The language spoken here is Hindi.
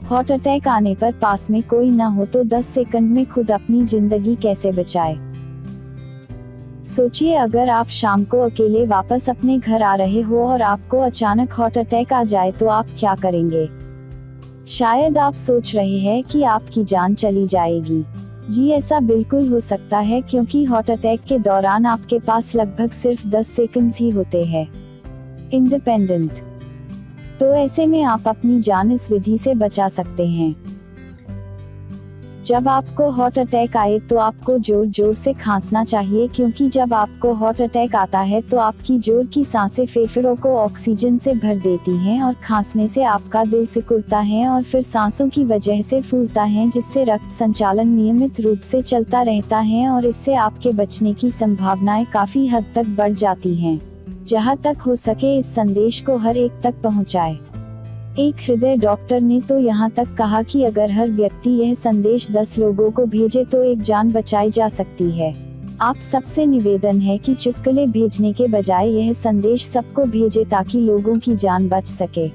हार्ट अटैक आने पर पास में कोई ना हो तो 10 सेकंड में खुद अपनी जिंदगी कैसे बचाए। सोचिए, अगर आप शाम को अकेले वापस अपने घर आ रहे हो और आपको अचानक हार्ट अटैक आ जाए तो आप क्या करेंगे। शायद आप सोच रहे हैं कि आपकी जान चली जाएगी। जी, ऐसा बिल्कुल हो सकता है, क्योंकि हार्ट अटैक के दौरान आपके पास लगभग सिर्फ 10 सेकंड्स ही होते हैं। इंडिपेंडेंट। तो ऐसे में आप अपनी जान इस विधि से बचा सकते हैं। जब आपको हार्ट अटैक आए तो आपको जोर जोर से खांसना चाहिए, क्योंकि जब आपको हार्ट अटैक आता है तो आपकी जोर की सांसें फेफड़ों को ऑक्सीजन से भर देती हैं और खांसने से आपका दिल सिकुड़ता है और फिर सांसों की वजह से फूलता है, जिससे रक्त संचालन नियमित रूप से चलता रहता है और इससे आपके बचने की संभावनाएं काफी हद तक बढ़ जाती हैं। जहां तक हो सके इस संदेश को हर एक तक पहुंचाएं। एक हृदय डॉक्टर ने तो यहाँ तक कहा कि अगर हर व्यक्ति यह संदेश 10 लोगों को भेजे तो एक जान बचाई जा सकती है। आप सबसे निवेदन है कि चुटकुले भेजने के बजाय यह संदेश सबको भेजे ताकि लोगों की जान बच सके।